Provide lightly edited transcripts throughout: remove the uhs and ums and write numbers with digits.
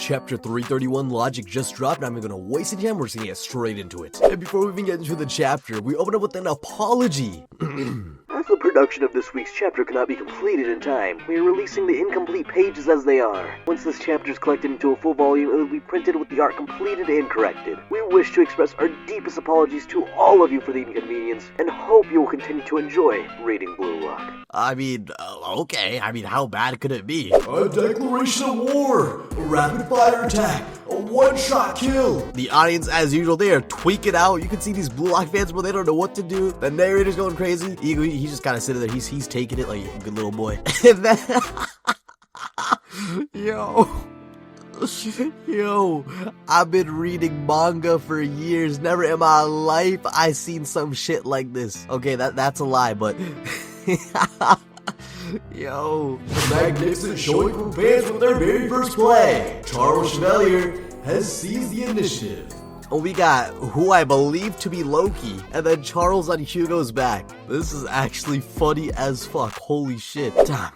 Chapter 331 Logic just dropped, and I'm gonna waste any time, we're just gonna get straight into it. And before we even get into the chapter, we open up with an apology. As the production of this week's chapter cannot be completed in time, we are releasing the incomplete pages as they are. Once this chapter is collected into a full volume, it will be printed with the art completed and corrected. We wish to express our deepest apologies to all of you for the inconvenience, and hope you will continue to enjoy reading Blue Lock. Okay. How bad could it be? A declaration of war! A rapid fire attack! A one-shot kill! The audience, as usual, they are tweaking out. You can see these Blue Lock fans, but they don't know what to do. The narrator's going crazy. He's just kind of sitting there. He's taking it like a good little boy. And then... Yo, I've been reading manga for years. Never in my life I seen some shit like this. Okay, that's a lie, but... Yo, magnificent showing from fans with their very first play. Charles Chevalier has seized the initiative. And we got who I believe to be Loki, and then Charles on Hugo's back. This is actually funny as fuck. Holy shit. Damn.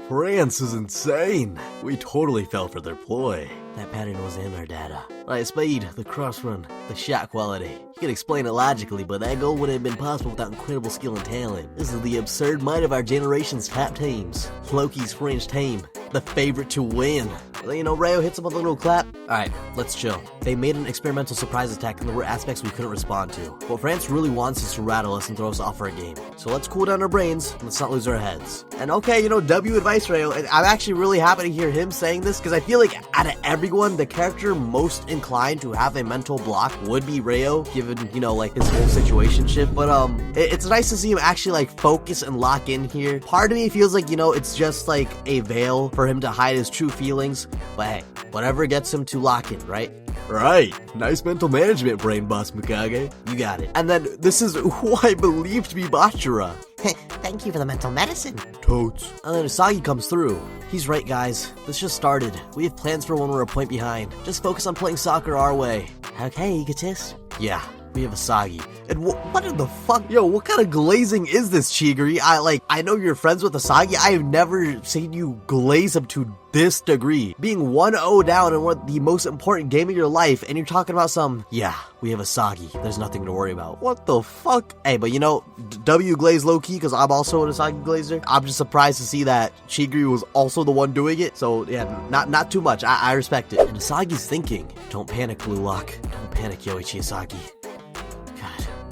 France is insane. We totally fell for their ploy. That pattern was in our data. Right, speed, the cross run, the shot quality. You can explain it logically, but that goal wouldn't have been possible without incredible skill and talent. This is the absurd might of our generation's top teams. Loki's French team, the favorite to win. You know, Rayo hits him with a little clap. Alright, let's chill. They made an experimental surprise attack and there were aspects we couldn't respond to. What France really wants is to rattle us and throw us off our game. So let's cool down our brains and let's not lose our heads. And okay, W advice, Rayo. And I'm actually really happy to hear him saying this because I feel like out of everyone, the character most inclined to have a mental block would be Rayo, given, like his whole situationship. But it's nice to see him actually like focus and lock in here. Part of me feels like, it's just like a veil for him to hide his true feelings. But hey, whatever gets him to lock in, right? Right. Nice mental management, brain boss Mikage. You got it. And then this is who I believe to be Bachira. Thank you for the mental medicine. Totes. And then ISAGI comes through. He's right, guys. This just started. We have plans for when we're a point behind. Just focus on playing soccer our way. Okay, egotist. Yeah. We have ISAGI. And what in the fuck? Yo, what kind of glazing is this, Chigiri? I know you're friends with ISAGI. I have never seen you glaze up to this degree. Being 1-0 down in one of the most important game of your life, and you're talking about we have ISAGI. There's nothing to worry about. What the fuck? Hey, but W glaze low-key, because I'm also an ISAGI glazer. I'm just surprised to see that Chigiri was also the one doing it. So, yeah, not too much. I respect it. And ISAGI's thinking, don't panic, Blue Lock. Don't panic, Yoichi ISAGI.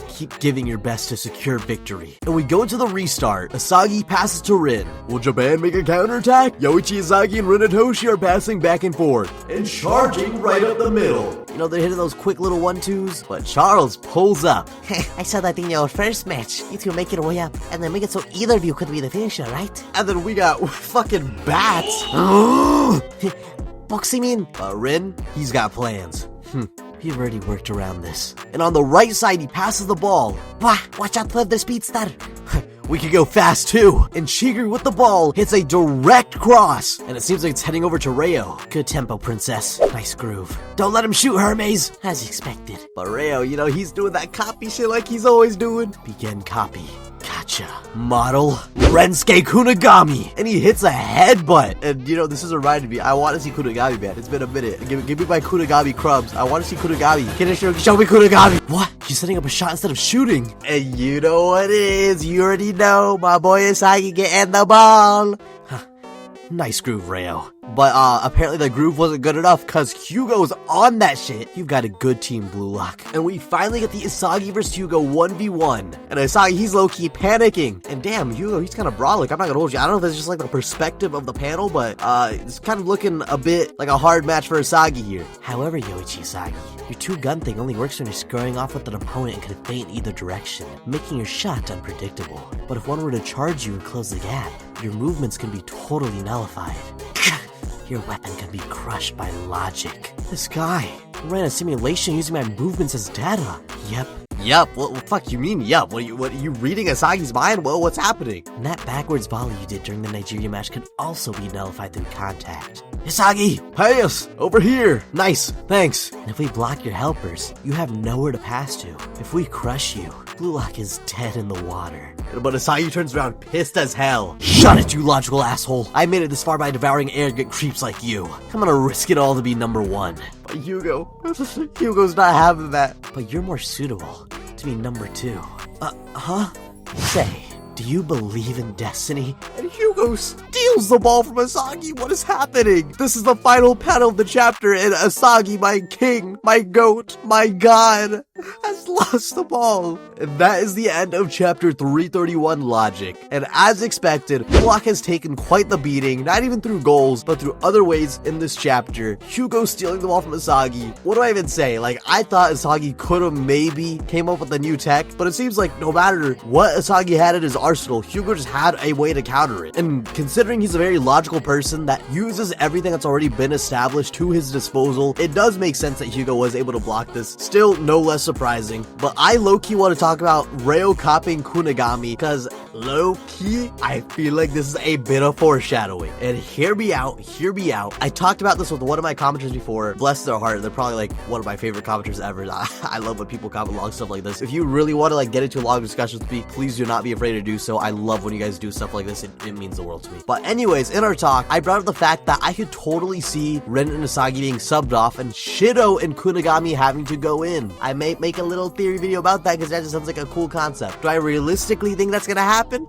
Keep giving your best to secure victory. And we go into the restart. ISAGI passes to Rin. Will Japan make a counterattack? Yoichi ISAGI and Rin Itoshi are passing back and forth. And charging right up the middle. They're hitting those quick little 1-2s, but Charles pulls up. I said that in your first match. You two make it way up, and then make it so either of you could be the finisher, right? And then we got fucking bats. Boxing in. Rin, he's got plans. We've already worked around this. And on the right side, he passes the ball. Wah, watch out for the speedster. We could go fast too. And Chigiri with the ball hits a direct cross. And it seems like it's heading over to Rayo. Good tempo, princess. Nice groove. Don't let him shoot, Hermes. As expected. But Rayo, he's doing that copy shit like he's always doing. Begin copy. Gotcha. Model. Rensuke Kunigami. And he hits a headbutt. And this is reminding me. I want to see Kunigami, man. It's been a minute. Give me my Kunigami crumbs. I want to see Kunigami. Show me Kunigami. What? She's setting up a shot instead of shooting. And you know what it is. You already know. My boy ISAGI getting the ball. Nice groove, Rayo. But apparently the groove wasn't good enough because Hugo's on that shit. You've got a good team, Blue Lock. And we finally get the ISAGI versus Hugo 1v1. And ISAGI, he's low-key panicking. And damn, Hugo, he's kind of brolic. I'm not gonna hold you. I don't know if it's just like the perspective of the panel, but it's kind of looking a bit like a hard match for ISAGI here. However, Yoichi ISAGI, your two-gun thing only works when you're squaring off with an opponent and can feint either direction, making your shot unpredictable. But if one were to charge you and close the gap, your movements can be totally nullified. Your weapon can be crushed by logic. This guy ran a simulation using my movements as data. Yep. What the fuck you mean, yep? What are you reading ISAGI's mind? What's happening? And that backwards volley you did during the Nigeria match could also be nullified through contact. Isagi! Hey us, over here. Nice, thanks. And if we block your helpers, you have nowhere to pass to. If we crush you, BLUELOCK is dead in the water. But Isagi turns around pissed as hell. Shut it, you logical asshole! I made it this far by devouring arrogant creeps like you. I'm gonna risk it all to be number one. But Hugo's not having that. But you're more suitable to be number two. Huh? Say, do you believe in destiny? And Hugo steals the ball from Isagi. What is happening? This is the final panel of the chapter, and Isagi, my king, my goat, my god, has lost the ball. And that is the end of chapter 331, Logic. And as expected, BLUELOCK has taken quite the beating, not even through goals, but through other ways in this chapter. Hugo stealing the ball from Isagi. What do I even say? Like, I thought Isagi could have maybe came up with a new tech, but it seems like no matter what Isagi had in his arsenal, Hugo just had a way to counter it. And considering he's a very logical person that uses everything that's already been established to his disposal, it does make sense that Hugo was able to block this. Still no less surprising. But I low-key want to talk about Ryo copying Kunigami, because low-key, I feel like this is a bit of foreshadowing. And hear me out. I talked about this with one of my commenters before. Bless their heart, they're probably like one of my favorite commenters ever. I love when people comment long stuff like this. If you really want to like get into a long discussion with me, please do not be afraid to do so. I love when you guys do stuff like this. It means the world to me. But anyways, in our talk, I brought up the fact that I could totally see Ren and Isagi being subbed off and Shido and Kunigami having to go in. I may make a little theory video about that because that just sounds like a cool concept. Do I realistically think that's gonna happen?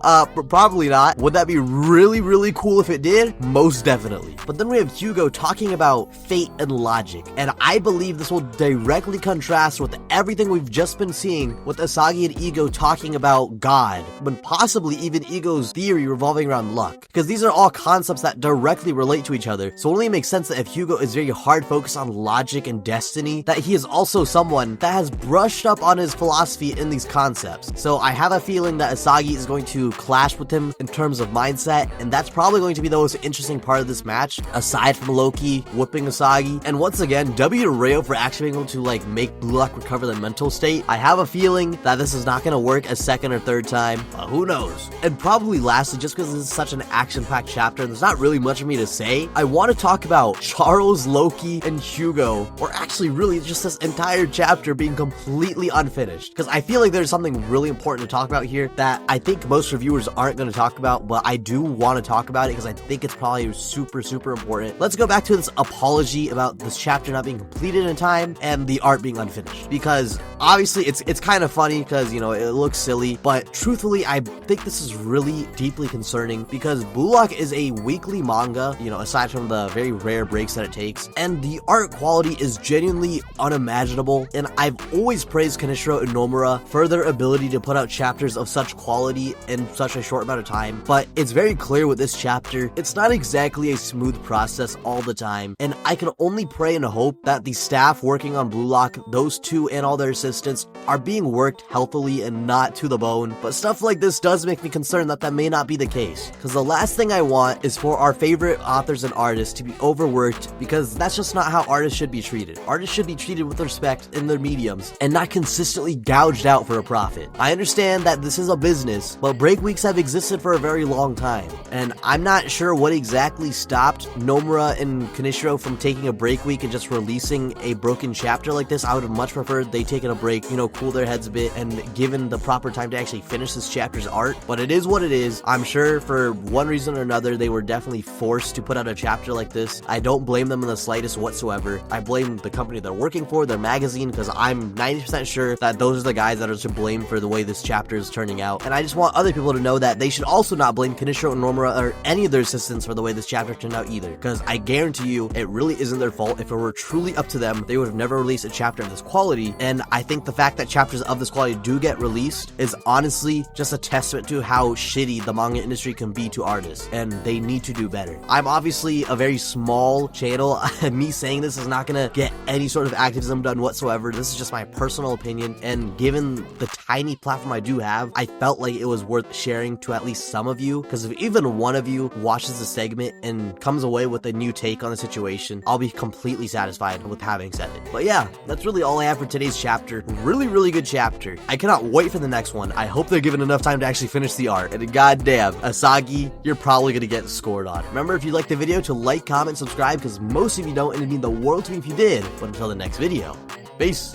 Probably not. Would that be really cool if it did? Most definitely. But then we have Hugo talking about fate and logic, and I believe this will directly contrast with everything we've just been seeing with Isagi and Ego talking about God, but possibly even Ego's theory revolving around luck, because these are all concepts that directly relate to each other. So it only makes sense that if Hugo is very hard focused on logic and destiny, that he is also someone that has brushed up on his philosophy in these concepts. So I have a feeling that Isagi is going to clash with him in terms of mindset, and that's probably going to be the most interesting part of this match, aside from Loki whooping Isagi. And once again, W to Ryo for actually being able to like make BLUELOCK recover their mental state. I have a feeling that this is not going to work a second or third time, but who knows? And probably lastly, just because this is such an action-packed chapter and there's not really much for me to say, I want to talk about Charles, Loki, and Hugo, or actually really just this entire chapter being completely unfinished, because I feel like there's something really important to talk about here that I think most reviewers aren't going to talk about, but I do want to talk about it because I think it's probably super important. Let's go back to this apology about this chapter not being completed in time and the art being unfinished, because obviously it's kind of funny because, you know, it looks silly, but truthfully I think this is really deeply concerning because BLUELOCK is a weekly manga, you know, aside from the very rare breaks that it takes, and the art quality is genuinely unimaginable. And I've always praised Kenichiro and Nomura for their ability to put out chapters of such quality in such a short amount of time, but it's very clear with this chapter, it's not exactly a smooth process all the time, and I can only pray and hope that the staff working on BLUELOCK, those two and all their assistants, are being worked healthily and not to the bone. But stuff like this does make me concerned that that may not be the case, because the last thing I want is for our favorite authors and artists to be overworked, because that's just not how artists should be treated. Artists should be treated with respect in their mediums and not consistently gouged out for a profit. I understand that this is a business, but break weeks have existed for a very long time, and I'm not sure what exactly stopped Nomura and Kenichiro from taking a break week and just releasing a broken chapter like this. I would have much preferred they taken a break, you know, cool their heads a bit and given the proper time to actually finish this chapter's art, but it is what it is. I'm sure for one reason or another they were definitely forced to put out a chapter like this. I don't blame them in the slightest whatsoever. I blame the company they're working for, their magazine, because I'm 90% sure that those are the guys that are to blame for the way this chapter is turning out. And I just want other people to know that they should also not blame Kenichiro and Nomura or any of their assistants for the way this chapter turned out either, because I guarantee you it really isn't their fault. If it were truly up to them, they would have never released a chapter of this quality. And I think the fact that chapters of this quality do get released is honestly just a testament to how shitty the manga industry can be to artists, and they need to do better. I'm obviously a very small channel. Me saying this is not gonna get any sort of activism done whatsoever. This is just my personal opinion, and given the tiny platform I do have, I felt like it was worth sharing to at least some of you, because if even one of you watches the segment and comes away with a new take on the situation, I'll be completely satisfied with having said it. But yeah, that's really all I have for today's chapter. Really good chapter. I cannot wait for the next one. I hope they're given enough time to actually finish the art. And goddamn, ISAGI, you're probably gonna get scored on. Remember, if you liked the video, to like, comment, subscribe, because most of you don't, and it'd mean the world to me if you did. But until the next video, peace.